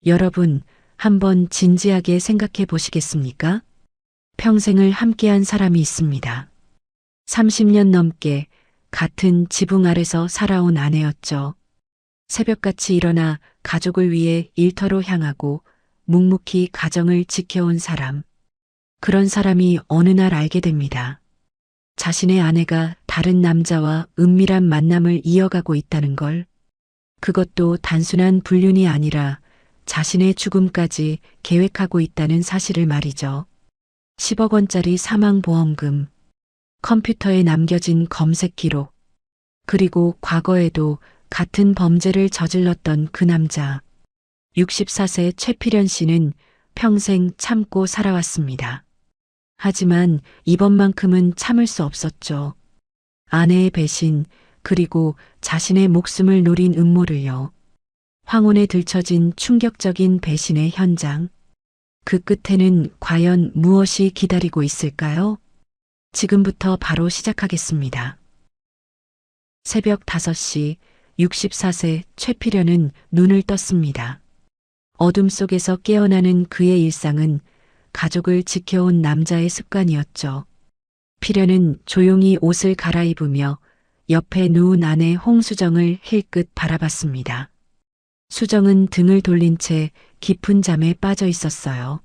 여러분, 한번 진지하게 생각해 보시겠습니까? 평생을 함께한 사람이 있습니다. 30년 넘게 같은 지붕 아래서 살아온 아내였죠. 새벽같이 일어나 가족을 위해 일터로 향하고 묵묵히 가정을 지켜온 사람. 그런 사람이 어느 날 알게 됩니다. 자신의 아내가 다른 남자와 은밀한 만남을 이어가고 있다는 걸. 그것도 단순한 불륜이 아니라 자신의 죽음까지 계획하고 있다는 사실을 말이죠. 10억 원짜리 사망보험금, 컴퓨터에 남겨진 검색 기록, 그리고 과거에도 같은 범죄를 저질렀던 그 남자. 64세 최필연 씨는 평생 참고 살아왔습니다. 하지만 이번만큼은 참을 수 없었죠. 아내의 배신, 그리고 자신의 목숨을 노린 음모를요. 황혼에 들춰진 충격적인 배신의 현장. 그 끝에는 과연 무엇이 기다리고 있을까요? 지금부터 바로 시작하겠습니다. 새벽 5시 64세 최필연은 눈을 떴습니다. 어둠 속에서 깨어나는 그의 일상은 가족을 지켜온 남자의 습관이었죠. 필연은 조용히 옷을 갈아입으며 옆에 누운 아내 홍수정을 힐끗 바라봤습니다. 수정은 등을 돌린 채 깊은 잠에 빠져 있었어요.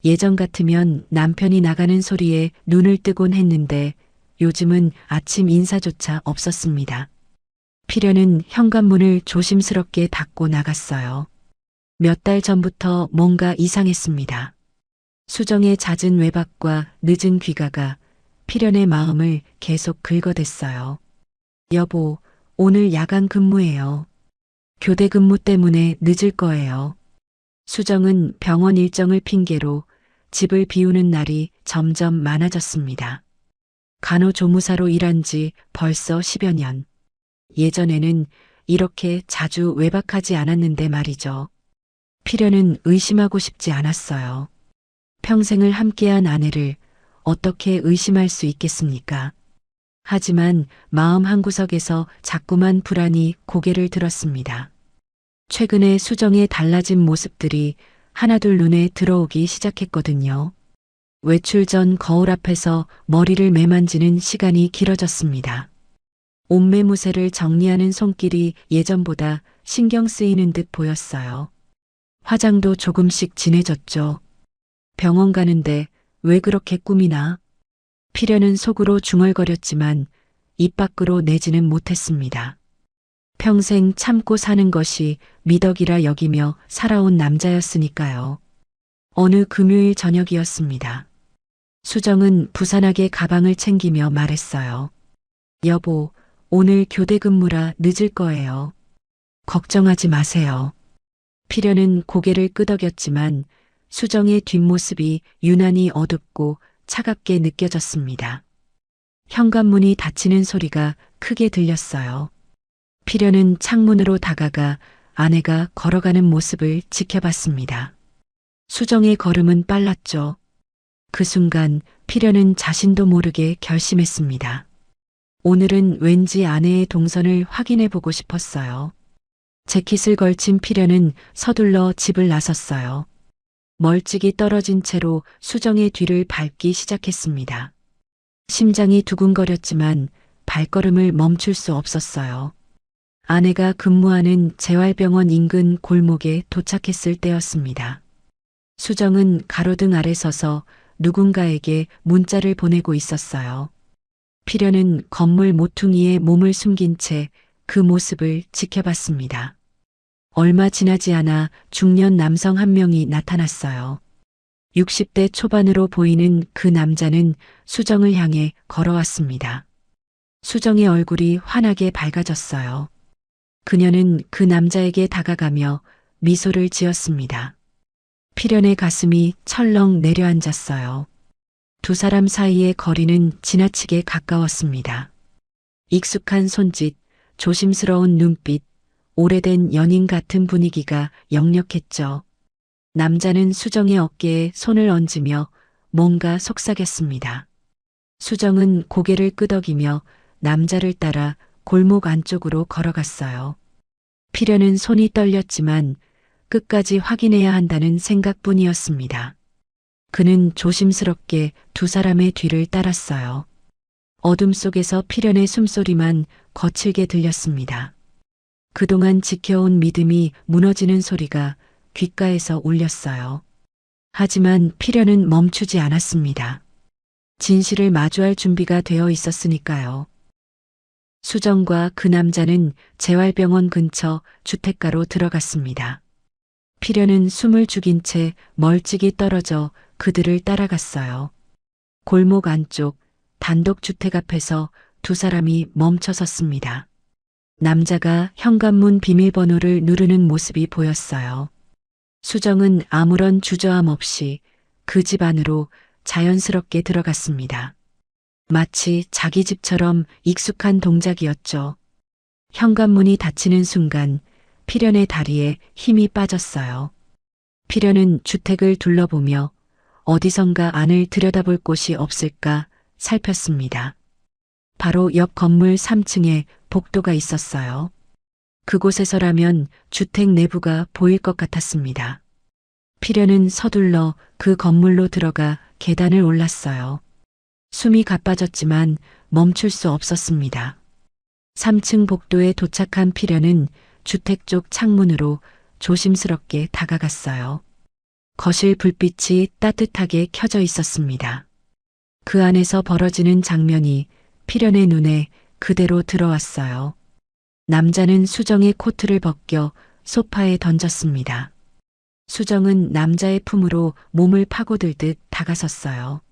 예전 같으면 남편이 나가는 소리에 눈을 뜨곤 했는데 요즘은 아침 인사조차 없었습니다. 필연은 현관문을 조심스럽게 닫고 나갔어요. 몇 달 전부터 뭔가 이상했습니다. 수정의 잦은 외박과 늦은 귀가가 필연의 마음을 계속 긁어댔어요. 여보, 오늘 야간 근무예요. 교대 근무 때문에 늦을 거예요. 수정은 병원 일정을 핑계로 집을 비우는 날이 점점 많아졌습니다. 간호조무사로 일한 지 벌써 10여 년. 예전에는 이렇게 자주 외박하지 않았는데 말이죠. 필연은 의심하고 싶지 않았어요. 평생을 함께한 아내를 어떻게 의심할 수 있겠습니까? 하지만 마음 한구석에서 자꾸만 불안이 고개를 들었습니다. 최근에 수정의 달라진 모습들이 하나둘 눈에 들어오기 시작했거든요. 외출 전 거울 앞에서 머리를 매만지는 시간이 길어졌습니다. 옷매무새를 정리하는 손길이 예전보다 신경 쓰이는 듯 보였어요. 화장도 조금씩 진해졌죠. 병원 가는데 왜 그렇게 꾸미나? 필연은 속으로 중얼거렸지만 입 밖으로 내지는 못했습니다. 평생 참고 사는 것이 미덕이라 여기며 살아온 남자였으니까요. 어느 금요일 저녁이었습니다. 수정은 부산하게 가방을 챙기며 말했어요. 여보, 오늘 교대 근무라 늦을 거예요. 걱정하지 마세요. 필연은 고개를 끄덕였지만 수정의 뒷모습이 유난히 어둡고 차갑게 느껴졌습니다. 현관문이 닫히는 소리가 크게 들렸어요. 필연은 창문으로 다가가 아내가 걸어가는 모습을 지켜봤습니다. 수정의 걸음은 빨랐죠. 그 순간 필연은 자신도 모르게 결심했습니다. 오늘은 왠지 아내의 동선을 확인해 보고 싶었어요. 재킷을 걸친 필연은 서둘러 집을 나섰어요. 멀찍이 떨어진 채로 수정의 뒤를 밟기 시작했습니다. 심장이 두근거렸지만 발걸음을 멈출 수 없었어요. 아내가 근무하는 재활병원 인근 골목에 도착했을 때였습니다. 수정은 가로등 아래 서서 누군가에게 문자를 보내고 있었어요. 필연은 건물 모퉁이에 몸을 숨긴 채 그 모습을 지켜봤습니다. 얼마 지나지 않아 중년 남성 한 명이 나타났어요. 60대 초반으로 보이는 그 남자는 수정을 향해 걸어왔습니다. 수정의 얼굴이 환하게 밝아졌어요. 그녀는 그 남자에게 다가가며 미소를 지었습니다. 필연의 가슴이 철렁 내려앉았어요. 두 사람 사이의 거리는 지나치게 가까웠습니다. 익숙한 손짓, 조심스러운 눈빛, 오래된 연인 같은 분위기가 역력했죠. 남자는 수정의 어깨에 손을 얹으며 뭔가 속삭였습니다. 수정은 고개를 끄덕이며 남자를 따라 골목 안쪽으로 걸어갔어요. 필연은 손이 떨렸지만 끝까지 확인해야 한다는 생각뿐이었습니다. 그는 조심스럽게 두 사람의 뒤를 따랐어요. 어둠 속에서 필연의 숨소리만 거칠게 들렸습니다. 그동안 지켜온 믿음이 무너지는 소리가 귓가에서 울렸어요. 하지만 필연은 멈추지 않았습니다. 진실을 마주할 준비가 되어 있었으니까요. 수정과 그 남자는 재활병원 근처 주택가로 들어갔습니다. 필연은 숨을 죽인 채 멀찍이 떨어져 그들을 따라갔어요. 골목 안쪽 단독 주택 앞에서 두 사람이 멈춰 섰습니다. 남자가 현관문 비밀번호를 누르는 모습이 보였어요. 수정은 아무런 주저함 없이 그 집 안으로 자연스럽게 들어갔습니다. 마치 자기 집처럼 익숙한 동작이었죠. 현관문이 닫히는 순간 필연의 다리에 힘이 빠졌어요. 필연은 주택을 둘러보며 어디선가 안을 들여다볼 곳이 없을까 살폈습니다. 바로 옆 건물 3층에 복도가 있었어요. 그곳에서라면 주택 내부가 보일 것 같았습니다. 필연은 서둘러 그 건물로 들어가 계단을 올랐어요. 숨이 가빠졌지만 멈출 수 없었습니다. 3층 복도에 도착한 필연은 주택 쪽 창문으로 조심스럽게 다가갔어요. 거실 불빛이 따뜻하게 켜져 있었습니다. 그 안에서 벌어지는 장면이 필연의 눈에 그대로 들어왔어요. 남자는 수정의 코트를 벗겨 소파에 던졌습니다. 수정은 남자의 품으로 몸을 파고들듯 다가섰어요.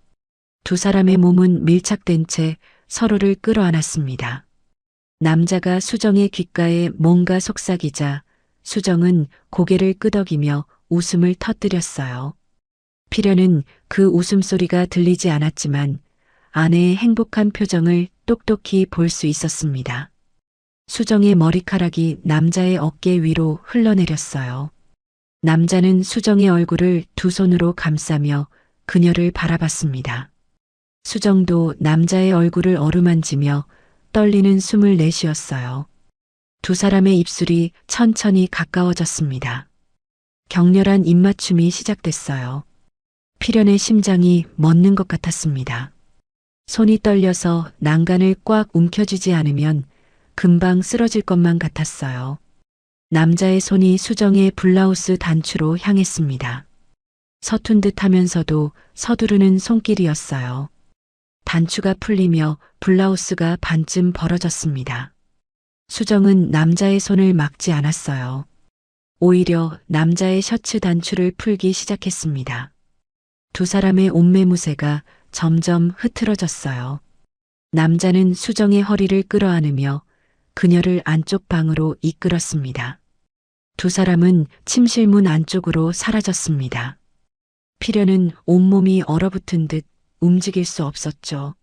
두 사람의 몸은 밀착된 채 서로를 끌어안았습니다. 남자가 수정의 귓가에 뭔가 속삭이자 수정은 고개를 끄덕이며 웃음을 터뜨렸어요. 필연은 그 웃음소리가 들리지 않았지만 아내의 행복한 표정을 똑똑히 볼 수 있었습니다. 수정의 머리카락이 남자의 어깨 위로 흘러내렸어요. 남자는 수정의 얼굴을 두 손으로 감싸며 그녀를 바라봤습니다. 수정도 남자의 얼굴을 어루만지며 떨리는 숨을 내쉬었어요. 두 사람의 입술이 천천히 가까워졌습니다. 격렬한 입맞춤이 시작됐어요. 필연의 심장이 멎는 것 같았습니다. 손이 떨려서 난간을 꽉 움켜쥐지 않으면 금방 쓰러질 것만 같았어요. 남자의 손이 수정의 블라우스 단추로 향했습니다. 서툰 듯 하면서도 서두르는 손길이었어요. 단추가 풀리며 블라우스가 반쯤 벌어졌습니다. 수정은 남자의 손을 막지 않았어요. 오히려 남자의 셔츠 단추를 풀기 시작했습니다. 두 사람의 옷매무새가 점점 흐트러졌어요. 남자는 수정의 허리를 끌어안으며 그녀를 안쪽 방으로 이끌었습니다. 두 사람은 침실문 안쪽으로 사라졌습니다. 필연은 온몸이 얼어붙은 듯 움직일 수 없었죠.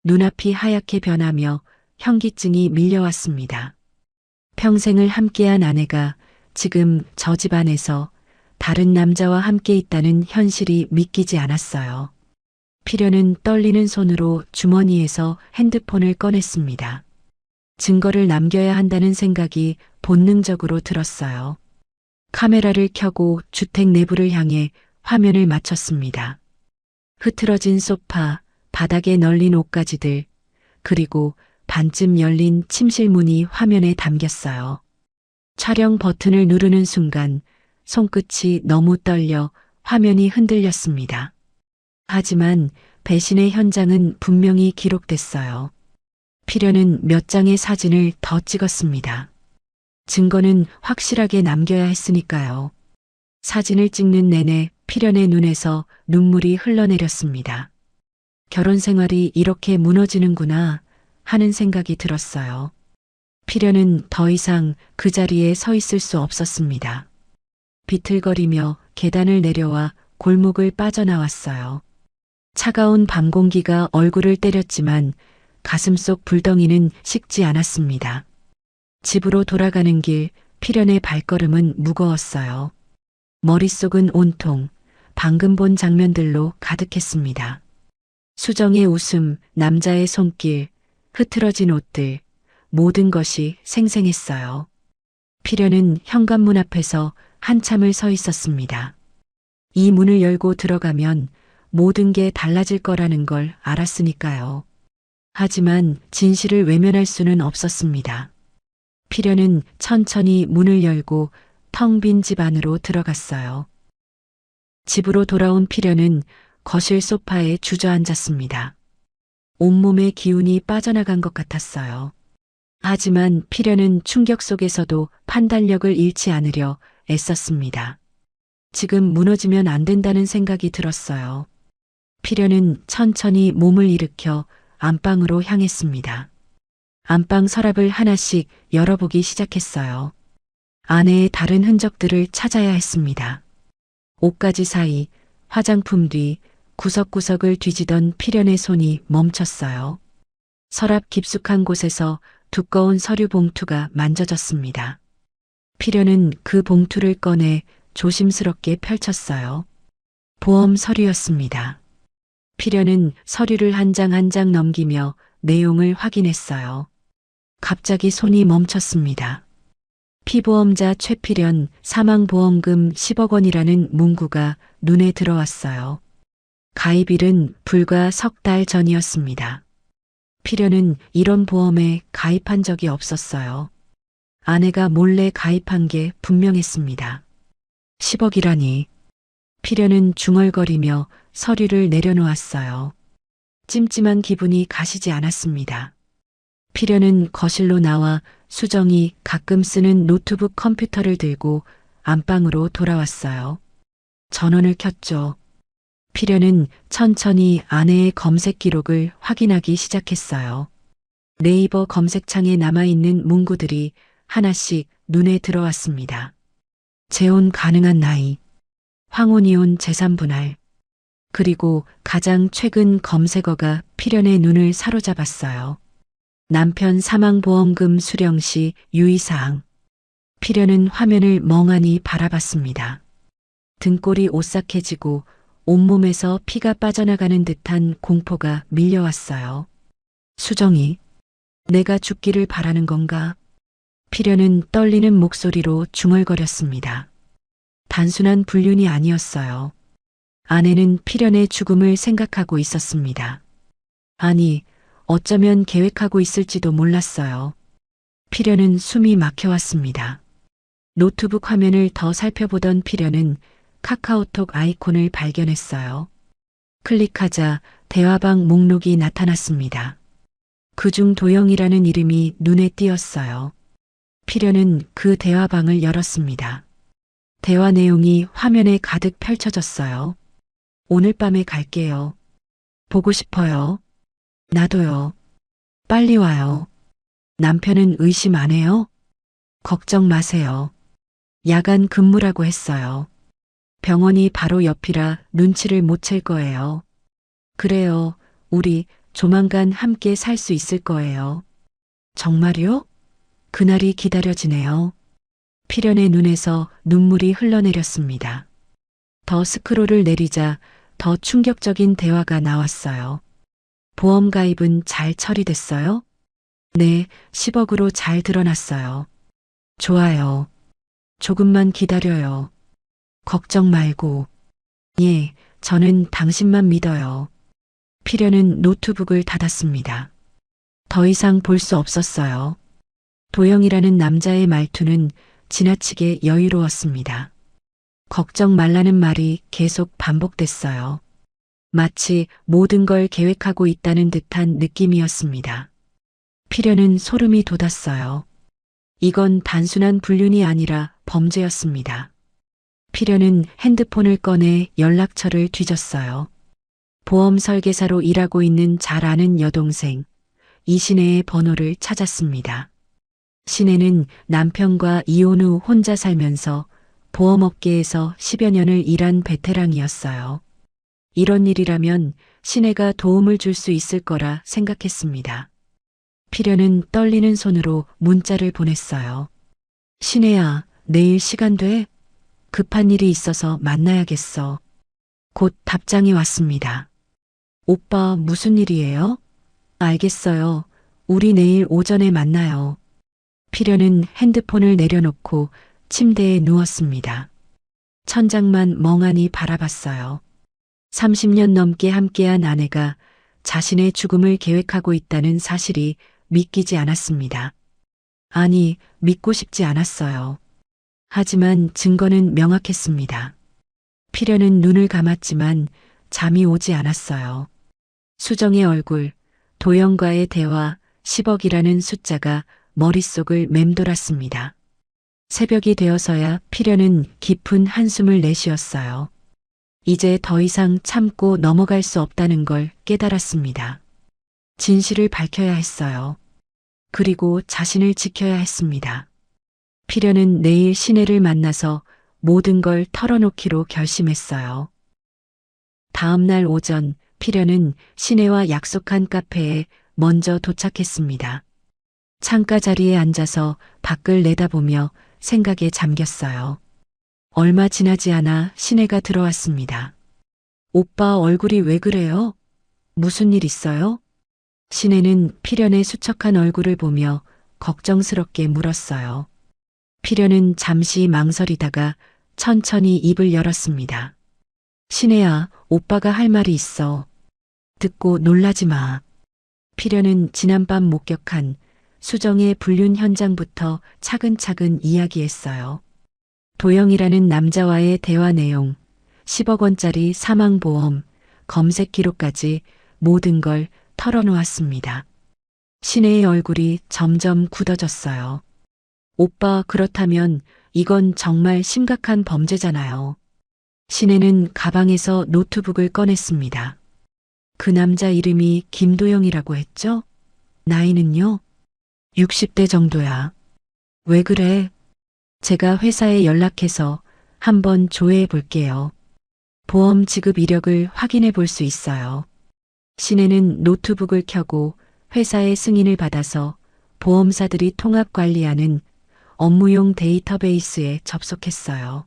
눈앞이 하얗게 변하며 현기증이 밀려왔습니다. 평생을 함께한 아내가 지금 저 집 안에서 다른 남자와 함께 있다는 현실이 믿기지 않았어요. 필연은 떨리는 손으로 주머니에서 핸드폰을 꺼냈습니다. 증거를 남겨야 한다는 생각이 본능적으로 들었어요. 카메라를 켜고 주택 내부를 향해 화면을 맞췄습니다. 흐트러진 소파, 바닥에 널린 옷가지들, 그리고 반쯤 열린 침실 문이 화면에 담겼어요. 촬영 버튼을 누르는 순간 손끝이 너무 떨려 화면이 흔들렸습니다. 하지만 배신의 현장은 분명히 기록됐어요. 필연은 몇 장의 사진을 더 찍었습니다. 증거는 확실하게 남겨야 했으니까요. 사진을 찍는 내내 필연의 눈에서 눈물이 흘러내렸습니다. 결혼 생활이 이렇게 무너지는구나 하는 생각이 들었어요. 필연은 더 이상 그 자리에 서 있을 수 없었습니다. 비틀거리며 계단을 내려와 골목을 빠져나왔어요. 차가운 밤 공기가 얼굴을 때렸지만 가슴속 불덩이는 식지 않았습니다. 집으로 돌아가는 길 필연의 발걸음은 무거웠어요. 머릿속은 온통 방금 본 장면들로 가득했습니다. 수정의 웃음, 남자의 손길, 흐트러진 옷들, 모든 것이 생생했어요. 필연은 현관문 앞에서 한참을 서 있었습니다. 이 문을 열고 들어가면 모든 게 달라질 거라는 걸 알았으니까요. 하지만 진실을 외면할 수는 없었습니다. 필연은 천천히 문을 열고 텅 빈 집 안으로 들어갔어요. 집으로 돌아온 필연은 거실 소파에 주저앉았습니다. 온몸의 기운이 빠져나간 것 같았어요. 하지만 필연은 충격 속에서도 판단력을 잃지 않으려 애썼습니다. 지금 무너지면 안 된다는 생각이 들었어요. 필연은 천천히 몸을 일으켜 안방으로 향했습니다. 안방 서랍을 하나씩 열어보기 시작했어요. 안에의 다른 흔적들을 찾아야 했습니다. 옷가지 사이, 화장품 뒤, 구석구석을 뒤지던 필연의 손이 멈췄어요. 서랍 깊숙한 곳에서 두꺼운 서류 봉투가 만져졌습니다. 필연은 그 봉투를 꺼내 조심스럽게 펼쳤어요. 보험 서류였습니다. 필연은 서류를 한 장 한 장 넘기며 내용을 확인했어요. 갑자기 손이 멈췄습니다. 피보험자 최필연 사망보험금 10억 원이라는 문구가 눈에 들어왔어요. 가입일은 불과 석 달 전이었습니다. 필연은 이런 보험에 가입한 적이 없었어요. 아내가 몰래 가입한 게 분명했습니다. 10억이라니. 필연은 중얼거리며 서류를 내려놓았어요. 찜찜한 기분이 가시지 않았습니다. 필연은 거실로 나와 수정이 가끔 쓰는 노트북 컴퓨터를 들고 안방으로 돌아왔어요. 전원을 켰죠. 필연은 천천히 아내의 검색 기록을 확인하기 시작했어요. 네이버 검색창에 남아있는 문구들이 하나씩 눈에 들어왔습니다. 재혼 가능한 나이, 황혼이혼 재산 분할, 그리고 가장 최근 검색어가 필연의 눈을 사로잡았어요. 남편 사망보험금 수령 시 유의사항. 필연은 화면을 멍하니 바라봤습니다. 등골이 오싹해지고 온몸에서 피가 빠져나가는 듯한 공포가 밀려왔어요. 수정이, 내가 죽기를 바라는 건가? 필연은 떨리는 목소리로 중얼거렸습니다. 단순한 불륜이 아니었어요. 아내는 필연의 죽음을 생각하고 있었습니다. 아니, 어쩌면 계획하고 있을지도 몰랐어요. 필연은 숨이 막혀왔습니다. 노트북 화면을 더 살펴보던 필연은 카카오톡 아이콘을 발견했어요. 클릭하자 대화방 목록이 나타났습니다. 그중 도영이라는 이름이 눈에 띄었어요. 필연은 그 대화방을 열었습니다. 대화 내용이 화면에 가득 펼쳐졌어요. 오늘 밤에 갈게요. 보고 싶어요. 나도요. 빨리 와요. 남편은 의심 안 해요? 걱정 마세요. 야간 근무라고 했어요. 병원이 바로 옆이라 눈치를 못 챌 거예요. 그래요. 우리 조만간 함께 살 수 있을 거예요. 정말요? 그날이 기다려지네요. 필연의 눈에서 눈물이 흘러내렸습니다. 더 스크롤을 내리자 더 충격적인 대화가 나왔어요. 보험 가입은 잘 처리됐어요? 네, 10억으로 잘 드러났어요. 좋아요. 조금만 기다려요. 걱정 말고. 예, 저는 당신만 믿어요. 필연은 노트북을 닫았습니다. 더 이상 볼 수 없었어요. 도영이라는 남자의 말투는 지나치게 여유로웠습니다. 걱정 말라는 말이 계속 반복됐어요. 마치 모든 걸 계획하고 있다는 듯한 느낌이었습니다. 필연은 소름이 돋았어요. 이건 단순한 불륜이 아니라 범죄였습니다. 필연은 핸드폰을 꺼내 연락처를 뒤졌어요. 보험 설계사로 일하고 있는 잘 아는 여동생 이신혜의 번호를 찾았습니다. 신혜는 남편과 이혼 후 혼자 살면서 보험업계에서 10여 년을 일한 베테랑이었어요. 이런 일이라면 신혜가 도움을 줄 수 있을 거라 생각했습니다. 필연은 떨리는 손으로 문자를 보냈어요. 신혜야, 내일 시간 돼? 급한 일이 있어서 만나야겠어. 곧 답장이 왔습니다. 오빠 무슨 일이에요? 알겠어요. 우리 내일 오전에 만나요. 필연은 핸드폰을 내려놓고 침대에 누웠습니다. 천장만 멍하니 바라봤어요. 30년 넘게 함께한 아내가 자신의 죽음을 계획하고 있다는 사실이 믿기지 않았습니다. 아니, 믿고 싶지 않았어요. 하지만 증거는 명확했습니다. 필연은 눈을 감았지만 잠이 오지 않았어요. 수정의 얼굴, 도영과의 대화, 10억이라는 숫자가 머릿속을 맴돌았습니다. 새벽이 되어서야 필연은 깊은 한숨을 내쉬었어요. 이제 더 이상 참고 넘어갈 수 없다는 걸 깨달았습니다. 진실을 밝혀야 했어요. 그리고 자신을 지켜야 했습니다. 필연은 내일 시내를 만나서 모든 걸 털어놓기로 결심했어요. 다음 날 오전 필연은 시내와 약속한 카페에 먼저 도착했습니다. 창가 자리에 앉아서 밖을 내다보며 생각에 잠겼어요. 얼마 지나지 않아 시내가 들어왔습니다. 오빠 얼굴이 왜 그래요? 무슨 일 있어요? 시내는 필연의 수척한 얼굴을 보며 걱정스럽게 물었어요. 필연은 잠시 망설이다가 천천히 입을 열었습니다. 시내야, 오빠가 할 말이 있어. 듣고 놀라지 마. 필연은 지난밤 목격한 수정의 불륜 현장부터 차근차근 이야기했어요. 도영이라는 남자와의 대화 내용, 10억 원짜리 사망보험, 검색 기록까지 모든 걸 털어놓았습니다. 시내의 얼굴이 점점 굳어졌어요. 오빠, 그렇다면 이건 정말 심각한 범죄잖아요. 시내는 가방에서 노트북을 꺼냈습니다. 그 남자 이름이 김도영이라고 했죠? 나이는요? 60대 정도야. 왜 그래? 제가 회사에 연락해서 한번 조회해 볼게요. 보험 지급 이력을 확인해 볼 수 있어요. 시내는 노트북을 켜고 회사의 승인을 받아서 보험사들이 통합 관리하는 업무용 데이터베이스에 접속했어요.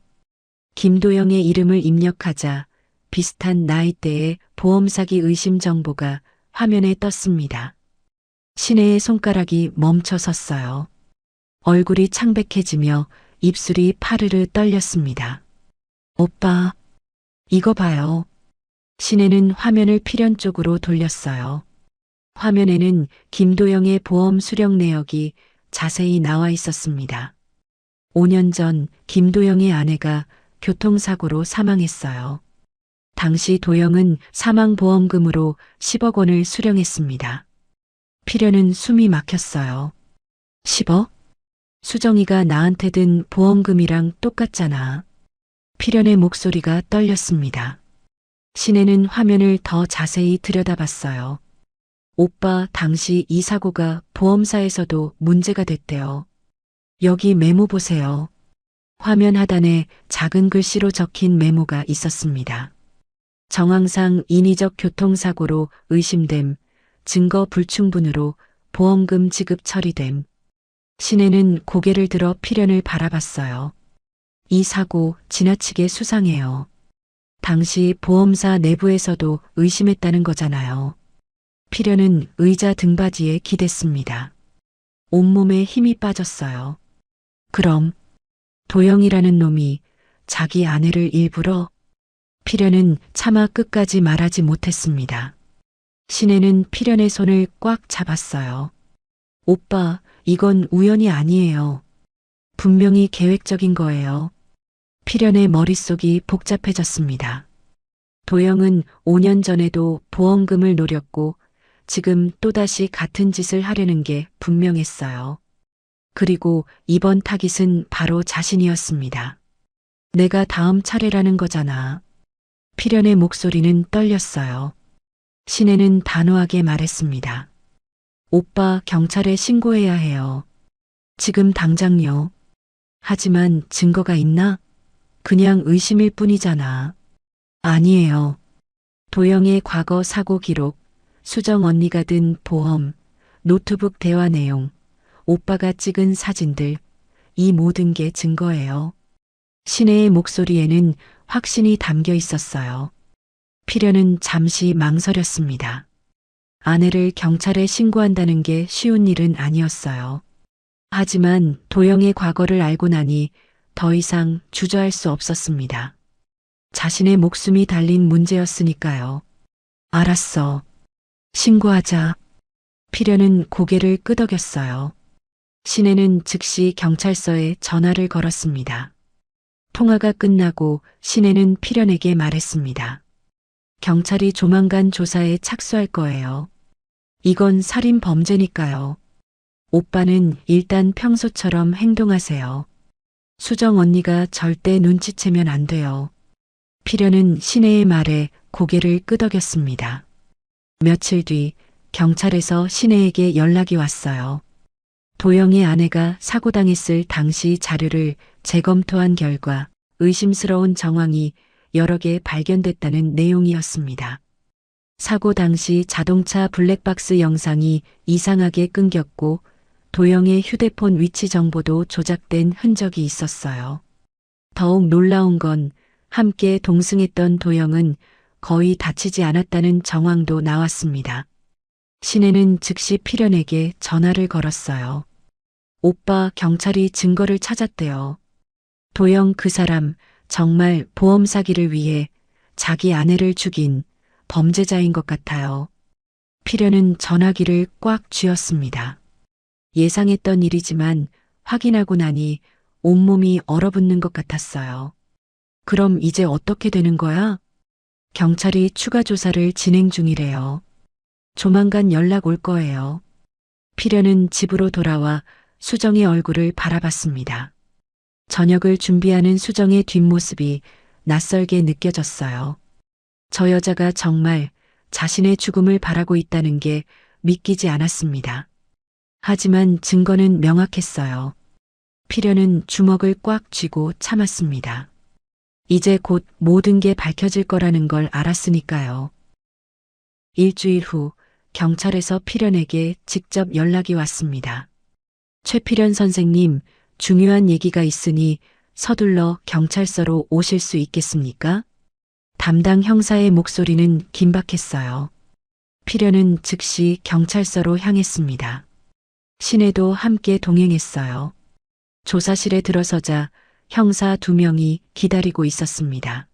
김도영의 이름을 입력하자 비슷한 나이대의 보험 사기 의심 정보가 화면에 떴습니다. 시내의 손가락이 멈춰 섰어요. 얼굴이 창백해지며 입술이 파르르 떨렸습니다. 오빠, 이거 봐요. 시내는 화면을 필연 쪽으로 돌렸어요. 화면에는 김도영의 보험 수령 내역이 자세히 나와 있었습니다. 5년 전 김도영의 아내가 교통사고로 사망했어요. 당시 도영은 사망보험금으로 10억 원을 수령했습니다. 필연은 숨이 막혔어요. 10억? 수정이가 나한테 든 보험금이랑 똑같잖아. 필연의 목소리가 떨렸습니다. 시내는 화면을 더 자세히 들여다봤어요. 오빠, 당시 이 사고가 보험사에서도 문제가 됐대요. 여기 메모 보세요. 화면 하단에 작은 글씨로 적힌 메모가 있었습니다. 정황상 인위적 교통사고로 의심됨, 증거 불충분으로 보험금 지급 처리됨. 시내는 고개를 들어 필연을 바라봤어요. 이 사고 지나치게 수상해요. 당시 보험사 내부에서도 의심했다는 거잖아요. 필연은 의자 등받이에 기댔습니다. 온몸에 힘이 빠졌어요. 그럼 도영이라는 놈이 자기 아내를 일부러? 필연은 차마 끝까지 말하지 못했습니다. 시내는 필연의 손을 꽉 잡았어요. 오빠, 이건 우연이 아니에요. 분명히 계획적인 거예요. 필연의 머릿속이 복잡해졌습니다. 도영은 5년 전에도 보험금을 노렸고 지금 또다시 같은 짓을 하려는 게 분명했어요. 그리고 이번 타깃은 바로 자신이었습니다. 내가 다음 차례라는 거잖아. 필연의 목소리는 떨렸어요. 시내는 단호하게 말했습니다. 오빠, 경찰에 신고해야 해요. 지금 당장요. 하지만 증거가 있나? 그냥 의심일 뿐이잖아. 아니에요. 도영의 과거 사고 기록, 수정 언니가 든 보험, 노트북 대화 내용, 오빠가 찍은 사진들, 이 모든 게 증거예요. 시내의 목소리에는 확신이 담겨 있었어요. 필연은 잠시 망설였습니다. 아내를 경찰에 신고한다는 게 쉬운 일은 아니었어요. 하지만 도영의 과거를 알고 나니 더 이상 주저할 수 없었습니다. 자신의 목숨이 달린 문제였으니까요. 알았어. 신고하자. 필연은 고개를 끄덕였어요. 신혜는 즉시 경찰서에 전화를 걸었습니다. 통화가 끝나고 신혜는 필연에게 말했습니다. 경찰이 조만간 조사에 착수할 거예요. 이건 살인 범죄니까요. 오빠는 일단 평소처럼 행동하세요. 수정 언니가 절대 눈치채면 안 돼요. 필연은 신혜의 말에 고개를 끄덕였습니다. 며칠 뒤 경찰에서 신혜에게 연락이 왔어요. 도영의 아내가 사고당했을 당시 자료를 재검토한 결과 의심스러운 정황이 여러 개 발견됐다는 내용이었습니다. 사고 당시 자동차 블랙박스 영상이 이상하게 끊겼고 도영의 휴대폰 위치 정보도 조작된 흔적이 있었어요. 더욱 놀라운 건 함께 동승했던 도영은 거의 다치지 않았다는 정황도 나왔습니다. 신혜는 즉시 필연에게 전화를 걸었어요. 오빠, 경찰이 증거를 찾았대요. 도영 그 사람 정말 보험 사기를 위해 자기 아내를 죽인 범죄자인 것 같아요. 필연은 전화기를 꽉 쥐었습니다. 예상했던 일이지만 확인하고 나니 온몸이 얼어붙는 것 같았어요. 그럼 이제 어떻게 되는 거야? 경찰이 추가 조사를 진행 중이래요. 조만간 연락 올 거예요. 필연은 집으로 돌아와 수정의 얼굴을 바라봤습니다. 저녁을 준비하는 수정의 뒷모습이 낯설게 느껴졌어요. 저 여자가 정말 자신의 죽음을 바라고 있다는 게 믿기지 않았습니다. 하지만 증거는 명확했어요. 필연은 주먹을 꽉 쥐고 참았습니다. 이제 곧 모든 게 밝혀질 거라는 걸 알았으니까요. 일주일 후 경찰에서 필연에게 직접 연락이 왔습니다. 최필연 선생님, 중요한 얘기가 있으니 서둘러 경찰서로 오실 수 있겠습니까? 담당 형사의 목소리는 긴박했어요. 필연은 즉시 경찰서로 향했습니다. 신혜도 함께 동행했어요. 조사실에 들어서자 형사 2명이 기다리고 있었습니다.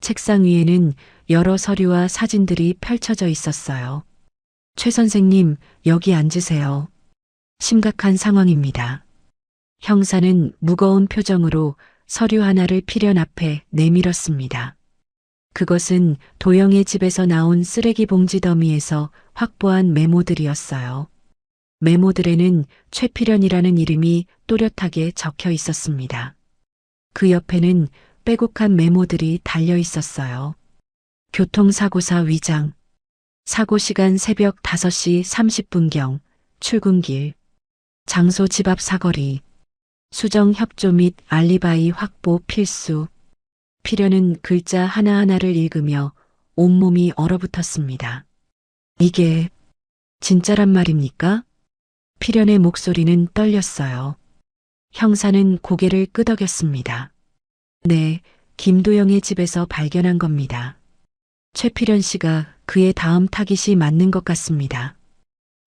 책상 위에는 여러 서류와 사진들이 펼쳐져 있었어요. 최 선생님, 여기 앉으세요. 심각한 상황입니다. 형사는 무거운 표정으로 서류 하나를 필연 앞에 내밀었습니다. 그것은 도영의 집에서 나온 쓰레기 봉지 더미에서 확보한 메모들이었어요. 메모들에는 최필연이라는 이름이 또렷하게 적혀 있었습니다. 그 옆에는 빼곡한 메모들이 달려 있었어요. 교통사고사 위장. 사고 시간 새벽 5시 30분경 출근길. 장소 집 앞 사거리. 수정 협조 및 알리바이 확보 필수. 필연은 글자 하나하나를 읽으며 온몸이 얼어붙었습니다. 이게 진짜란 말입니까? 필연의 목소리는 떨렸어요. 형사는 고개를 끄덕였습니다. 네, 김도영의 집에서 발견한 겁니다. 최필연 씨가 그의 다음 타깃이 맞는 것 같습니다.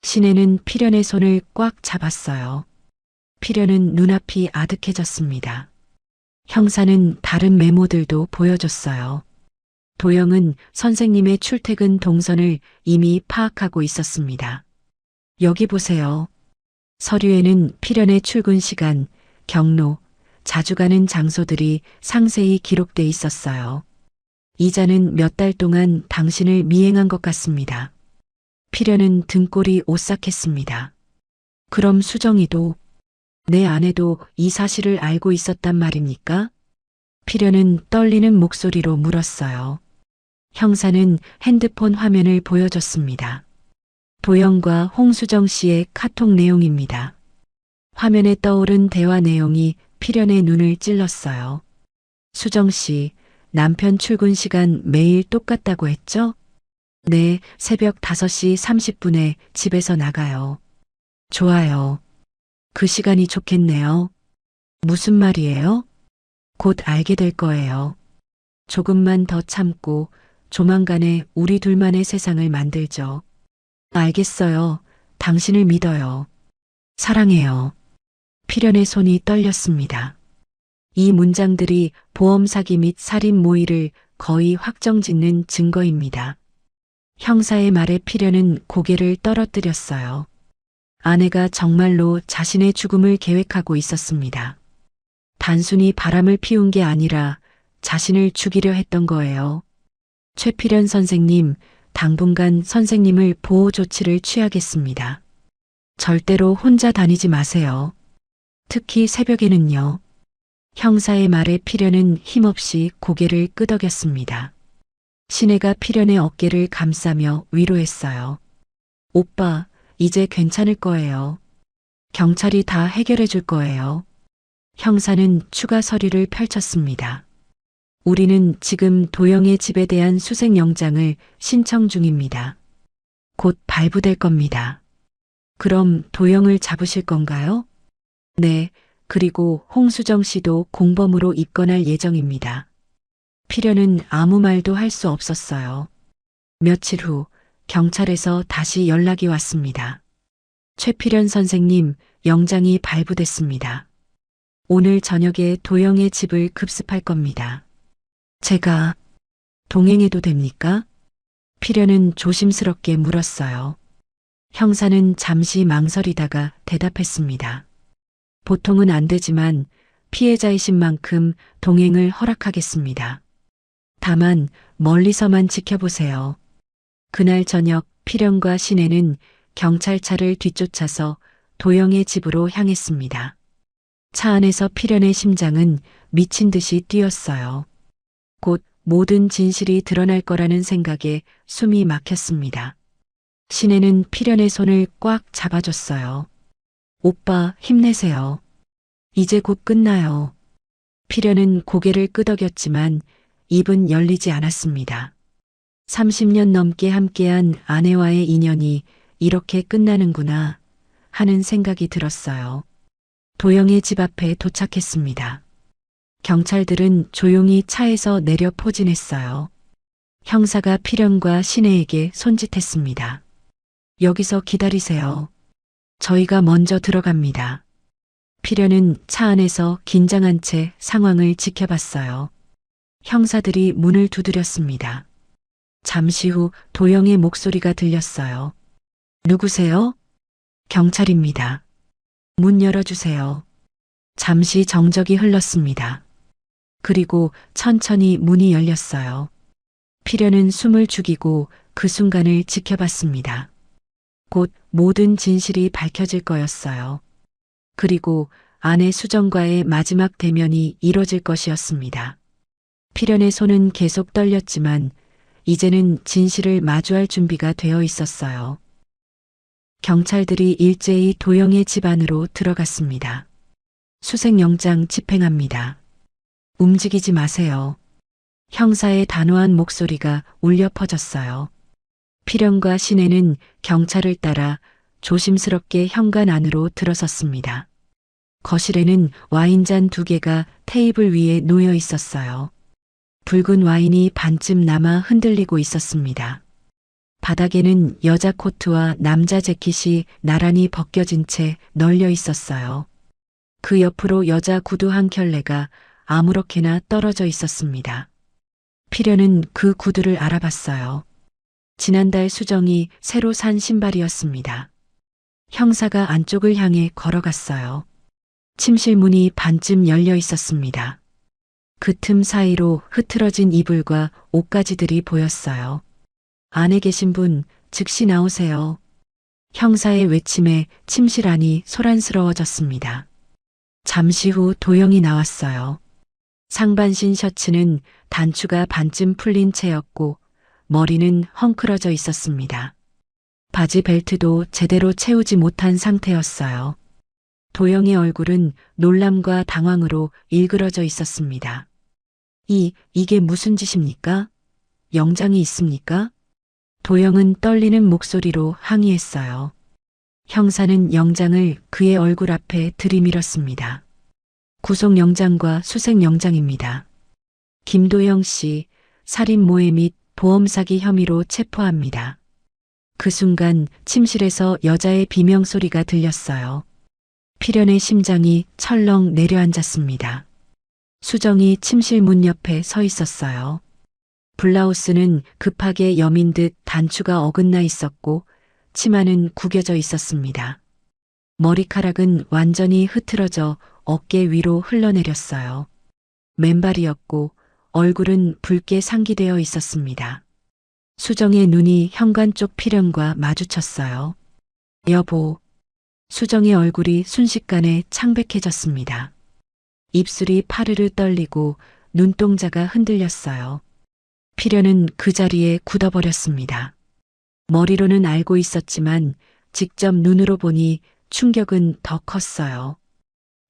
신혜는 필연의 손을 꽉 잡았어요. 필연은 눈앞이 아득해졌습니다. 형사는 다른 메모들도 보여줬어요. 도영은 선생님의 출퇴근 동선을 이미 파악하고 있었습니다. 여기 보세요. 서류에는 필연의 출근 시간, 경로, 자주 가는 장소들이 상세히 기록돼 있었어요. 이자는 몇 달 동안 당신을 미행한 것 같습니다. 필연은 등골이 오싹했습니다. 그럼 수정이도 내 아내도 이 사실을 알고 있었단 말입니까? 필연은 떨리는 목소리로 물었어요. 형사는 핸드폰 화면을 보여줬습니다. 도영과 홍수정 씨의 카톡 내용입니다. 화면에 떠오른 대화 내용이 필연의 눈을 찔렀어요. 수정 씨, 남편 출근 시간 매일 똑같다고 했죠? 네, 새벽 5시 30분에 집에서 나가요. 좋아요. 그 시간이 좋겠네요. 무슨 말이에요? 곧 알게 될 거예요. 조금만 더 참고 조만간에 우리 둘만의 세상을 만들죠. 알겠어요. 당신을 믿어요. 사랑해요. 필연의 손이 떨렸습니다. 이 문장들이 보험 사기 및 살인 모의를 거의 확정짓는 증거입니다. 형사의 말에 필연은 고개를 떨어뜨렸어요. 아내가 정말로 자신의 죽음을 계획하고 있었습니다. 단순히 바람을 피운 게 아니라 자신을 죽이려 했던 거예요. 최필연 선생님, 당분간 선생님을 보호 조치를 취하겠습니다. 절대로 혼자 다니지 마세요. 특히 새벽에는요. 형사의 말에 필연은 힘없이 고개를 끄덕였습니다. 신혜가 필연의 어깨를 감싸며 위로했어요. 오빠, 이제 괜찮을 거예요. 경찰이 다 해결해 줄 거예요. 형사는 추가 서류를 펼쳤습니다. 우리는 지금 도영의 집에 대한 수색영장을 신청 중입니다. 곧 발부될 겁니다. 그럼 도영을 잡으실 건가요? 네, 그리고 홍수정 씨도 공범으로 입건할 예정입니다. 필연은 아무 말도 할 수 없었어요. 며칠 후 경찰에서 다시 연락이 왔습니다. 최필연 선생님, 영장이 발부됐습니다. 오늘 저녁에 도영의 집을 급습할 겁니다. 제가 동행해도 됩니까? 필연은 조심스럽게 물었어요. 형사는 잠시 망설이다가 대답했습니다. 보통은 안 되지만 피해자이신 만큼 동행을 허락하겠습니다. 다만 멀리서만 지켜보세요. 그날 저녁 필연과 신혜는 경찰차를 뒤쫓아서 도영의 집으로 향했습니다. 차 안에서 필연의 심장은 미친 듯이 뛰었어요. 곧 모든 진실이 드러날 거라는 생각에 숨이 막혔습니다. 신혜는 필연의 손을 꽉 잡아줬어요. 오빠, 힘내세요. 이제 곧 끝나요. 필연은 고개를 끄덕였지만 입은 열리지 않았습니다. 30년 넘게 함께한 아내와의 인연이 이렇게 끝나는구나 하는 생각이 들었어요. 도영의 집 앞에 도착했습니다. 경찰들은 조용히 차에서 내려 포진했어요. 형사가 필연과 신혜에게 손짓했습니다. 여기서 기다리세요. 저희가 먼저 들어갑니다. 필연은 차 안에서 긴장한 채 상황을 지켜봤어요. 형사들이 문을 두드렸습니다. 잠시 후 도영의 목소리가 들렸어요. 누구세요? 경찰입니다. 문 열어주세요. 잠시 정적이 흘렀습니다. 그리고 천천히 문이 열렸어요. 필연은 숨을 죽이고 그 순간을 지켜봤습니다. 곧 모든 진실이 밝혀질 거였어요. 그리고 아내 수정과의 마지막 대면이 이뤄질 것이었습니다. 필연의 손은 계속 떨렸지만 이제는 진실을 마주할 준비가 되어 있었어요. 경찰들이 일제히 도영의 집 안으로 들어갔습니다. 수색영장 집행합니다. 움직이지 마세요. 형사의 단호한 목소리가 울려 퍼졌어요. 필연과 신혜는 경찰을 따라 조심스럽게 현관 안으로 들어섰습니다. 거실에는 와인잔 2개가 테이블 위에 놓여 있었어요. 붉은 와인이 반쯤 남아 흔들리고 있었습니다. 바닥에는 여자 코트와 남자 재킷이 나란히 벗겨진 채 널려 있었어요. 그 옆으로 여자 구두 한 켤레가 아무렇게나 떨어져 있었습니다. 필연은 그 구두를 알아봤어요. 지난달 수정이 새로 산 신발이었습니다. 형사가 안쪽을 향해 걸어갔어요. 침실 문이 반쯤 열려 있었습니다. 그 틈 사이로 흐트러진 이불과 옷가지들이 보였어요. 안에 계신 분, 즉시 나오세요. 형사의 외침에 침실 안이 소란스러워졌습니다. 잠시 후 도영이 나왔어요. 상반신 셔츠는 단추가 반쯤 풀린 채였고 머리는 헝클어져 있었습니다. 바지 벨트도 제대로 채우지 못한 상태였어요. 도영의 얼굴은 놀람과 당황으로 일그러져 있었습니다. 이게 무슨 짓입니까? 영장이 있습니까? 도영은 떨리는 목소리로 항의했어요. 형사는 영장을 그의 얼굴 앞에 들이밀었습니다. 구속영장과 수색영장입니다. 김도영 씨, 살인모해 및 보험사기 혐의로 체포합니다. 그 순간 침실에서 여자의 비명소리가 들렸어요. 필연의 심장이 철렁 내려앉았습니다. 수정이 침실 문 옆에 서 있었어요. 블라우스는 급하게 여민 듯 단추가 어긋나 있었고 치마는 구겨져 있었습니다. 머리카락은 완전히 흐트러져 어깨 위로 흘러내렸어요. 맨발이었고 얼굴은 붉게 상기되어 있었습니다. 수정의 눈이 현관 쪽 필연과 마주쳤어요. 여보. 수정의 얼굴이 순식간에 창백해졌습니다. 입술이 파르르 떨리고 눈동자가 흔들렸어요. 필연은 그 자리에 굳어버렸습니다. 머리로는 알고 있었지만 직접 눈으로 보니 충격은 더 컸어요.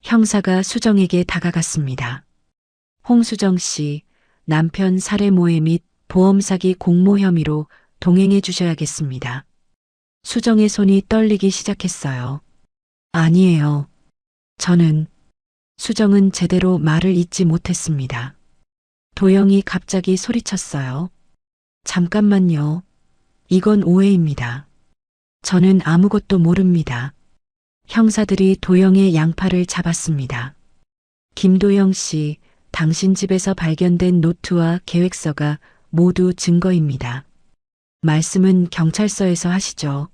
형사가 수정에게 다가갔습니다. 홍수정 씨, 남편 살해 모해 및 보험 사기 공모 혐의로 동행해 주셔야겠습니다. 수정의 손이 떨리기 시작했어요. 아니에요. 저는 수정은 제대로 말을 잇지 못했습니다. 도영이 갑자기 소리쳤어요. 잠깐만요. 이건 오해입니다. 저는 아무것도 모릅니다. 형사들이 도영의 양팔을 잡았습니다. 김도영 씨, 당신 집에서 발견된 노트와 계획서가 모두 증거입니다. 말씀은 경찰서에서 하시죠.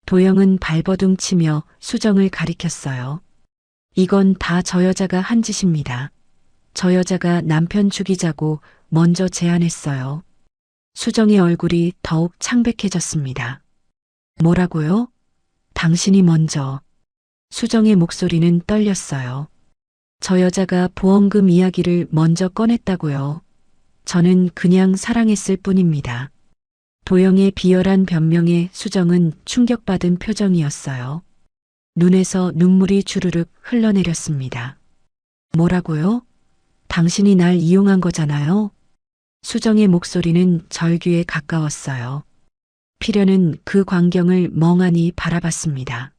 도영은 발버둥 치며 수정을 가리켰어요. 이건 다 저 여자가 한 짓입니다. 저 여자가 남편 죽이자고 먼저 제안했어요. 수정의 얼굴이 더욱 창백해졌습니다. 뭐라고요? 당신이 먼저. 수정의 목소리는 떨렸어요. 저 여자가 보험금 이야기를 먼저 꺼냈다고요. 저는 그냥 사랑했을 뿐입니다. 도영의 비열한 변명에 수정은 충격받은 표정이었어요. 눈에서 눈물이 주르륵 흘러내렸습니다. 뭐라고요? 당신이 날 이용한 거잖아요. 수정의 목소리는 절규에 가까웠어요. 필연은 그 광경을 멍하니 바라봤습니다.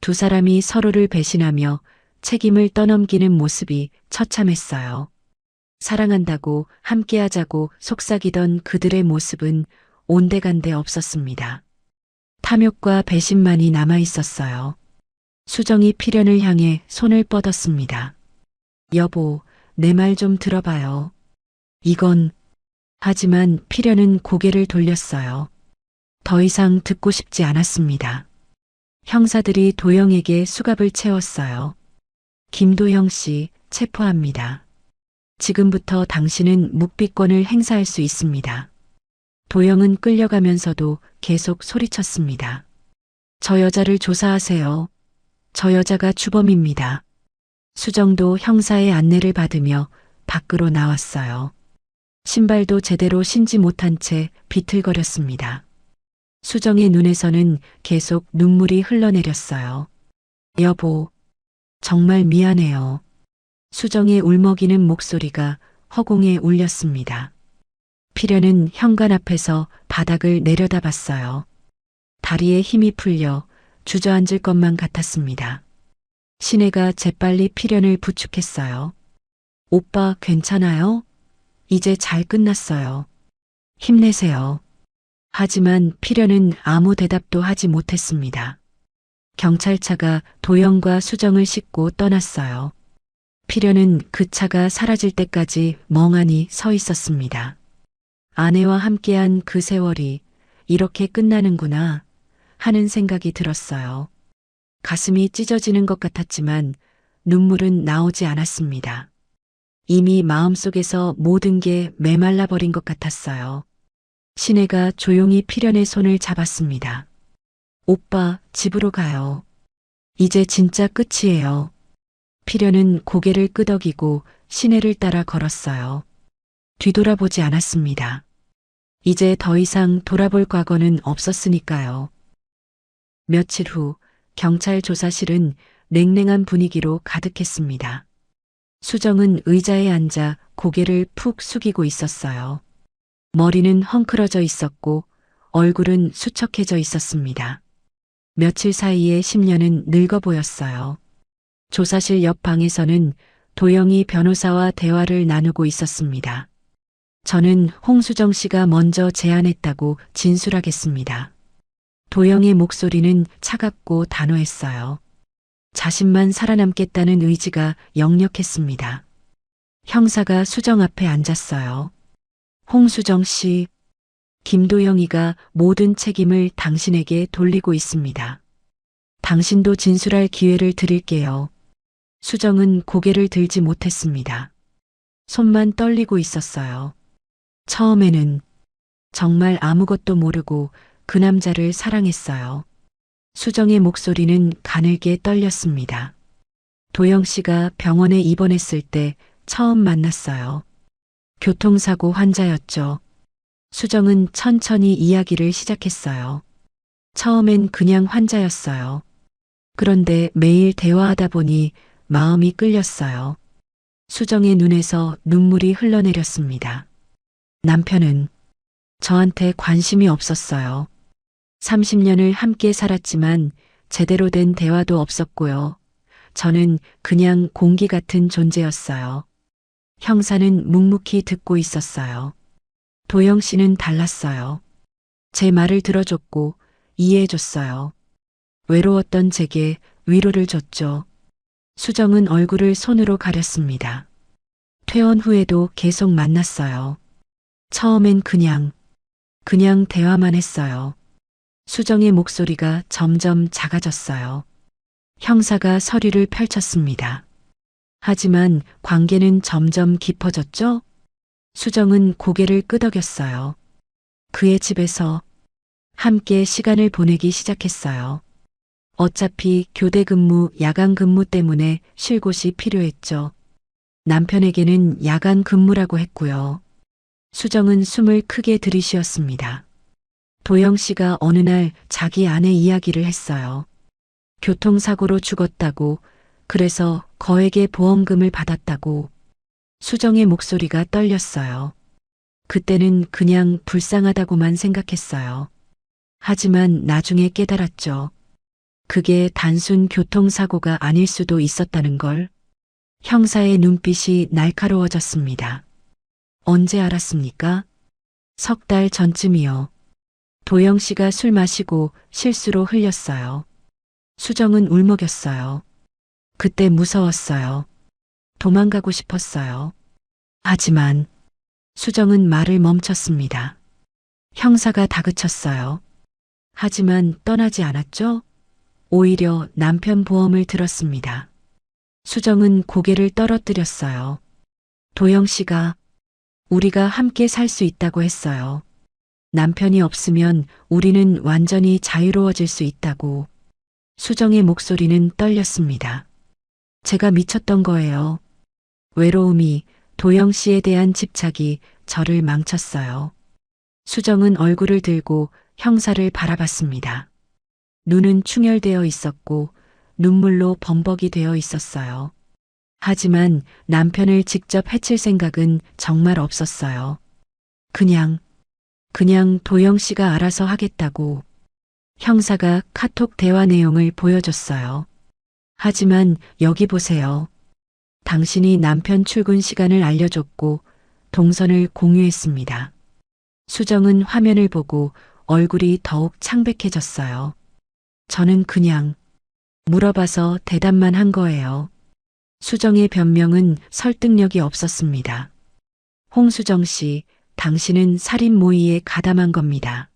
두 사람이 서로를 배신하며 책임을 떠넘기는 모습이 처참했어요. 사랑한다고 함께하자고 속삭이던 그들의 모습은 온데간데 없었습니다. 탐욕과 배신만이 남아 있었어요. 수정이 필연을 향해 손을 뻗었습니다. 여보, 내 말 좀 들어봐요. 이건... 하지만 필연은 고개를 돌렸어요. 더 이상 듣고 싶지 않았습니다. 형사들이 도영에게 수갑을 채웠어요. 김도영 씨, 체포합니다. 지금부터 당신은 묵비권을 행사할 수 있습니다. 도영은 끌려가면서도 계속 소리쳤습니다. 저 여자를 조사하세요. 저 여자가 주범입니다. 수정도 형사의 안내를 받으며 밖으로 나왔어요. 신발도 제대로 신지 못한 채 비틀거렸습니다. 수정의 눈에서는 계속 눈물이 흘러내렸어요. 여보, 정말 미안해요. 수정의 울먹이는 목소리가 허공에 울렸습니다. 필연은 현관 앞에서 바닥을 내려다봤어요. 다리에 힘이 풀려 주저앉을 것만 같았습니다. 신혜가 재빨리 필연을 부축했어요. 오빠 괜찮아요? 이제 잘 끝났어요. 힘내세요. 하지만 필연은 아무 대답도 하지 못했습니다. 경찰차가 도영과 수정을 싣고 떠났어요. 필연은 그 차가 사라질 때까지 멍하니 서 있었습니다. 아내와 함께한 그 세월이 이렇게 끝나는구나 하는 생각이 들었어요. 가슴이 찢어지는 것 같았지만 눈물은 나오지 않았습니다. 이미 마음속에서 모든 게 메말라 버린 것 같았어요. 신혜가 조용히 필연의 손을 잡았습니다. 오빠, 집으로 가요. 이제 진짜 끝이에요. 필연은 고개를 끄덕이고 신혜를 따라 걸었어요. 뒤돌아보지 않았습니다. 이제 더 이상 돌아볼 과거는 없었으니까요. 며칠 후 경찰 조사실은 냉랭한 분위기로 가득했습니다. 수정은 의자에 앉아 고개를 푹 숙이고 있었어요. 머리는 헝클어져 있었고 얼굴은 수척해져 있었습니다. 며칠 사이에 10년은 늙어 보였어요. 조사실 옆 방에서는 도영이 변호사와 대화를 나누고 있었습니다. 저는 홍수정 씨가 먼저 제안했다고 진술하겠습니다. 도영의 목소리는 차갑고 단호했어요. 자신만 살아남겠다는 의지가 역력했습니다. 형사가 수정 앞에 앉았어요. 홍수정 씨, 김도영이가 모든 책임을 당신에게 돌리고 있습니다. 당신도 진술할 기회를 드릴게요. 수정은 고개를 들지 못했습니다. 손만 떨리고 있었어요. 처음에는 정말 아무것도 모르고 그 남자를 사랑했어요. 수정의 목소리는 가늘게 떨렸습니다. 도영 씨가 병원에 입원했을 때 처음 만났어요. 교통사고 환자였죠. 수정은 천천히 이야기를 시작했어요. 처음엔 그냥 환자였어요. 그런데 매일 대화하다 보니 마음이 끌렸어요. 수정의 눈에서 눈물이 흘러내렸습니다. 남편은 저한테 관심이 없었어요. 30년을 함께 살았지만 제대로 된 대화도 없었고요. 저는 그냥 공기 같은 존재였어요. 형사는 묵묵히 듣고 있었어요. 도영 씨는 달랐어요. 제 말을 들어줬고 이해해줬어요. 외로웠던 제게 위로를 줬죠. 수정은 얼굴을 손으로 가렸습니다. 퇴원 후에도 계속 만났어요. 처음엔 그냥 대화만 했어요. 수정의 목소리가 점점 작아졌어요. 형사가 서류를 펼쳤습니다. 하지만 관계는 점점 깊어졌죠? 수정은 고개를 끄덕였어요. 그의 집에서 함께 시간을 보내기 시작했어요. 어차피 교대 근무, 야간 근무 때문에 쉴 곳이 필요했죠. 남편에게는 야간 근무라고 했고요. 수정은 숨을 크게 들이쉬었습니다. 도영 씨가 어느 날 자기 아내 이야기를 했어요. 교통사고로 죽었다고, 그래서 거액의 보험금을 받았다고. 수정의 목소리가 떨렸어요. 그때는 그냥 불쌍하다고만 생각했어요. 하지만 나중에 깨달았죠. 그게 단순 교통사고가 아닐 수도 있었다는 걸. 형사의 눈빛이 날카로워졌습니다. 언제 알았습니까? 3달 전쯤이요. 도영 씨가 술 마시고 실수로 흘렸어요. 수정은 울먹였어요. 그때 무서웠어요. 도망가고 싶었어요. 하지만 수정은 말을 멈췄습니다. 형사가 다그쳤어요. 하지만 떠나지 않았죠? 오히려 남편 보험을 들었습니다. 수정은 고개를 떨어뜨렸어요. 도영 씨가 우리가 함께 살 수 있다고 했어요. 남편이 없으면 우리는 완전히 자유로워질 수 있다고. 수정의 목소리는 떨렸습니다. 제가 미쳤던 거예요. 외로움이, 도영 씨에 대한 집착이 저를 망쳤어요. 수정은 얼굴을 들고 형사를 바라봤습니다. 눈은 충혈되어 있었고 눈물로 범벅이 되어 있었어요. 하지만 남편을 직접 해칠 생각은 정말 없었어요. 그냥 도영 씨가 알아서 하겠다고. 형사가 카톡 대화 내용을 보여줬어요. 하지만 여기 보세요. 당신이 남편 출근 시간을 알려줬고 동선을 공유했습니다. 수정은 화면을 보고 얼굴이 더욱 창백해졌어요. 저는 그냥 물어봐서 대답만 한 거예요. 수정의 변명은 설득력이 없었습니다. 홍수정 씨, 당신은 살인 모의에 가담한 겁니다.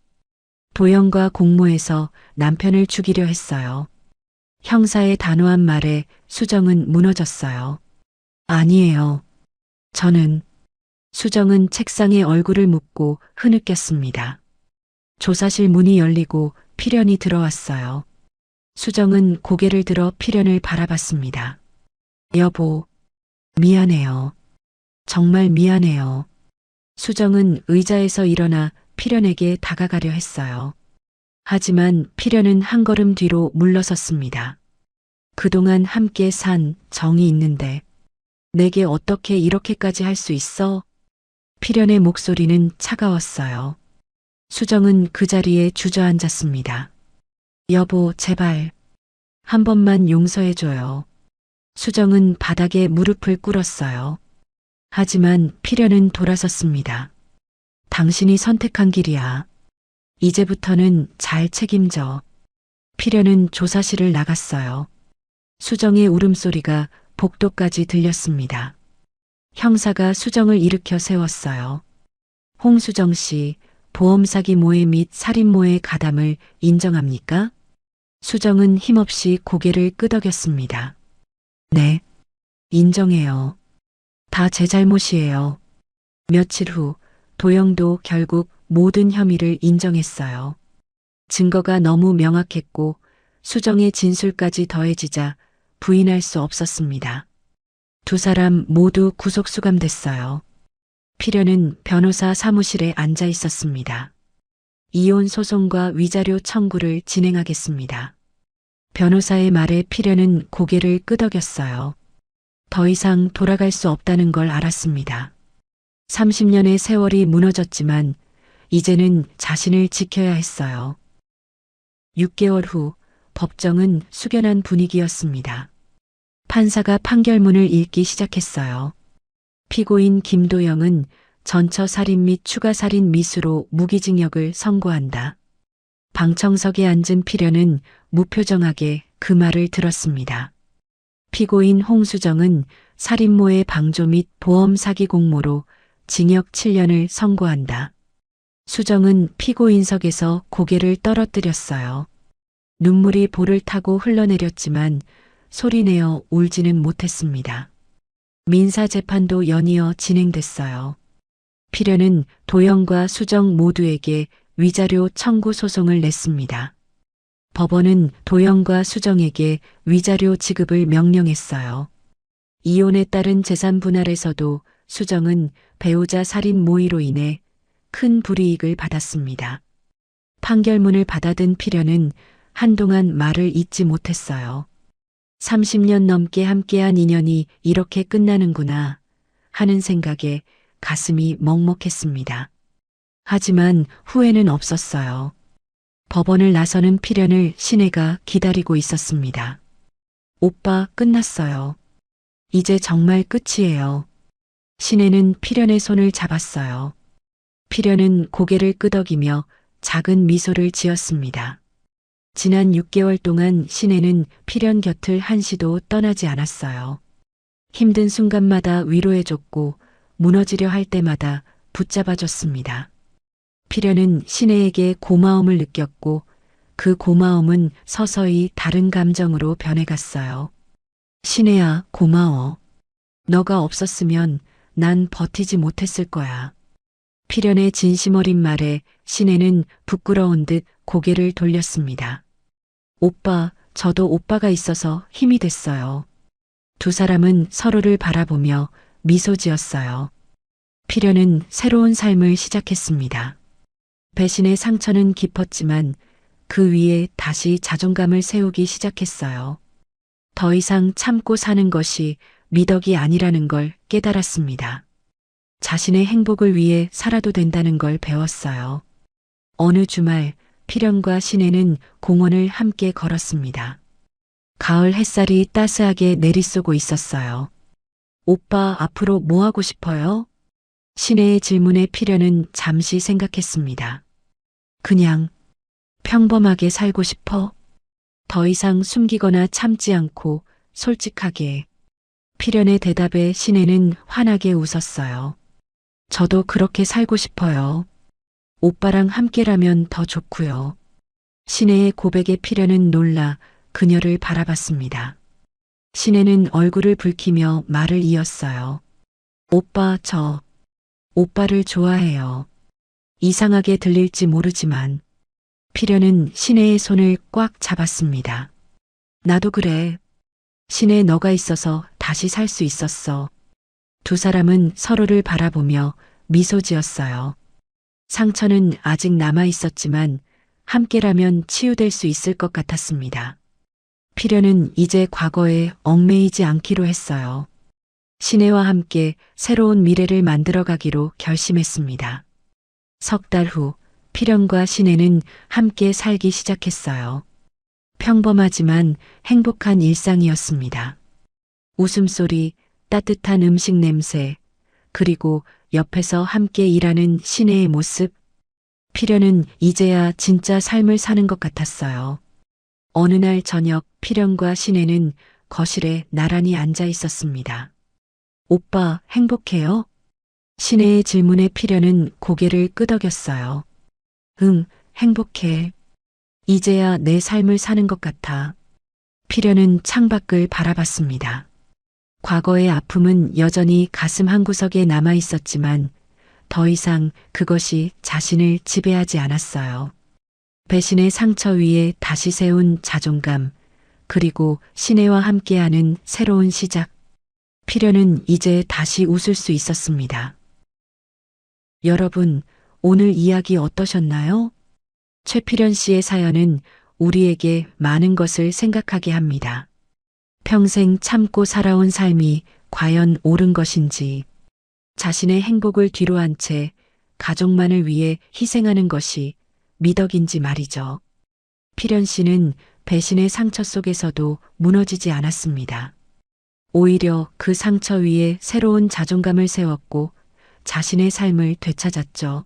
도영과 공모해서 남편을 죽이려 했어요. 형사의 단호한 말에 수정은 무너졌어요. 아니에요. 수정은 책상에 얼굴을 묻고 흐느꼈습니다. 조사실 문이 열리고 필연이 들어왔어요. 수정은 고개를 들어 필연을 바라봤습니다. 여보, 미안해요. 정말 미안해요. 수정은 의자에서 일어나 필연에게 다가가려 했어요. 하지만 필연은 한 걸음 뒤로 물러섰습니다. 그동안 함께 산 정이 있는데 내게 어떻게 이렇게까지 할 수 있어? 필연의 목소리는 차가웠어요. 수정은 그 자리에 주저앉았습니다. 여보, 제발. 한 번만 용서해줘요. 수정은 바닥에 무릎을 꿇었어요. 하지만 필연은 돌아섰습니다. 당신이 선택한 길이야. 이제부터는 잘 책임져. 필연은 조사실을 나갔어요. 수정의 울음소리가 복도까지 들렸습니다. 형사가 수정을 일으켜 세웠어요. 홍수정 씨, 보험 사기 모해 및 살인 모해 가담을 인정합니까? 수정은 힘없이 고개를 끄덕였습니다. 네, 인정해요. 다 제 잘못이에요. 며칠 후 도영도 결국 모든 혐의를 인정했어요. 증거가 너무 명확했고 수정의 진술까지 더해지자 부인할 수 없었습니다. 두 사람 모두 구속 수감됐어요. 필연은 변호사 사무실에 앉아 있었습니다. 이혼 소송과 위자료 청구를 진행하겠습니다. 변호사의 말에 필연은 고개를 끄덕였어요. 더 이상 돌아갈 수 없다는 걸 알았습니다. 30년의 세월이 무너졌지만 이제는 자신을 지켜야 했어요. 6개월 후 법정은 숙연한 분위기였습니다. 판사가 판결문을 읽기 시작했어요. 피고인 김도영은 전처살인 및 추가살인 미수로 무기징역을 선고한다. 방청석에 앉은 필연은 무표정하게 그 말을 들었습니다. 피고인 홍수정은 살인모의 방조 및 보험 사기 공모로 징역 7년을 선고한다. 수정은 피고인석에서 고개를 떨어뜨렸어요. 눈물이 볼을 타고 흘러내렸지만 소리내어 울지는 못했습니다. 민사재판도 연이어 진행됐어요. 필연은 도영과 수정 모두에게 위자료 청구 소송을 냈습니다. 법원은 도영과 수정에게 위자료 지급을 명령했어요. 이혼에 따른 재산 분할에서도 수정은 배우자 살인 모의로 인해 큰 불이익을 받았습니다. 판결문을 받아든 필연은 한동안 말을 잇지 못했어요. 30년 넘게 함께한 인연이 이렇게 끝나는구나 하는 생각에 가슴이 먹먹했습니다. 하지만 후회는 없었어요. 법원을 나서는 필연을 시내가 기다리고 있었습니다. 오빠, 끝났어요. 이제 정말 끝이에요. 시내는 필연의 손을 잡았어요. 필연은 고개를 끄덕이며 작은 미소를 지었습니다. 지난 6개월 동안 시내는 필연 곁을 한시도 떠나지 않았어요. 힘든 순간마다 위로해줬고 무너지려 할 때마다 붙잡아줬습니다. 필연은 시내에게 고마움을 느꼈고 그 고마움은 서서히 다른 감정으로 변해갔어요. 시내야, 고마워. 너가 없었으면 난 버티지 못했을 거야. 필연의 진심 어린 말에 시내는 부끄러운 듯 고개를 돌렸습니다. 오빠, 저도 오빠가 있어서 힘이 됐어요. 두 사람은 서로를 바라보며 미소 지었어요. 필연은 새로운 삶을 시작했습니다. 배신의 상처는 깊었지만 그 위에 다시 자존감을 세우기 시작했어요. 더 이상 참고 사는 것이 미덕이 아니라는 걸 깨달았습니다. 자신의 행복을 위해 살아도 된다는 걸 배웠어요. 어느 주말 필연과 시내는 공원을 함께 걸었습니다. 가을 햇살이 따스하게 내리쏘고 있었어요. 오빠, 앞으로 뭐 하고 싶어요? 시내의 질문에 필연은 잠시 생각했습니다. 그냥 평범하게 살고 싶어. 더 이상 숨기거나 참지 않고 솔직하게. 필연의 대답에 시내는 환하게 웃었어요. 저도 그렇게 살고 싶어요. 오빠랑 함께라면 더 좋고요. 시내의 고백에 필연은 놀라 그녀를 바라봤습니다. 시내는 얼굴을 붉히며 말을 이었어요. 오빠, 저 오빠를 좋아해요. 이상하게 들릴지 모르지만 필연은 시내의 손을 꽉 잡았습니다. 나도 그래. 시내, 너가 있어서 다시 살 수 있었어. 두 사람은 서로를 바라보며 미소 지었어요. 상처는 아직 남아 있었지만 함께라면 치유될 수 있을 것 같았습니다. 필연은 이제 과거에 얽매이지 않기로 했어요. 시내와 함께 새로운 미래를 만들어가기로 결심했습니다. 석 달 후 필연과 시내는 함께 살기 시작했어요. 평범하지만 행복한 일상이었습니다. 웃음소리, 따뜻한 음식 냄새, 그리고 옆에서 함께 일하는 시내의 모습. 필연은 이제야 진짜 삶을 사는 것 같았어요. 어느 날 저녁 필연과 시내는 거실에 나란히 앉아 있었습니다. 오빠, 행복해요? 신혜의 질문에 필연은 고개를 끄덕였어요. 응, 행복해. 이제야 내 삶을 사는 것 같아. 필연은 창밖을 바라봤습니다. 과거의 아픔은 여전히 가슴 한구석에 남아 있었지만 더 이상 그것이 자신을 지배하지 않았어요. 배신의 상처 위에 다시 세운 자존감, 그리고 신혜와 함께하는 새로운 시작. 필연은 이제 다시 웃을 수 있었습니다. 여러분, 오늘 이야기 어떠셨나요? 최필연 씨의 사연은 우리에게 많은 것을 생각하게 합니다. 평생 참고 살아온 삶이 과연 옳은 것인지, 자신의 행복을 뒤로한 채 가족만을 위해 희생하는 것이 미덕인지 말이죠. 필연 씨는 배신의 상처 속에서도 무너지지 않았습니다. 오히려 그 상처 위에 새로운 자존감을 세웠고 자신의 삶을 되찾았죠.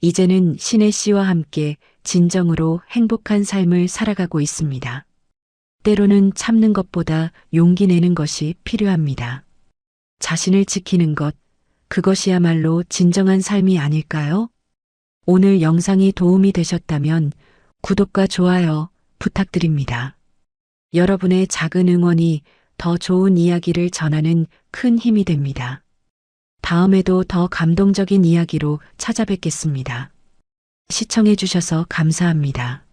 이제는 신혜 씨와 함께 진정으로 행복한 삶을 살아가고 있습니다. 때로는 참는 것보다 용기 내는 것이 필요합니다. 자신을 지키는 것, 그것이야말로 진정한 삶이 아닐까요? 오늘 영상이 도움이 되셨다면 구독과 좋아요 부탁드립니다. 여러분의 작은 응원이 더 좋은 이야기를 전하는 큰 힘이 됩니다. 다음에도 더 감동적인 이야기로 찾아뵙겠습니다. 시청해 주셔서 감사합니다.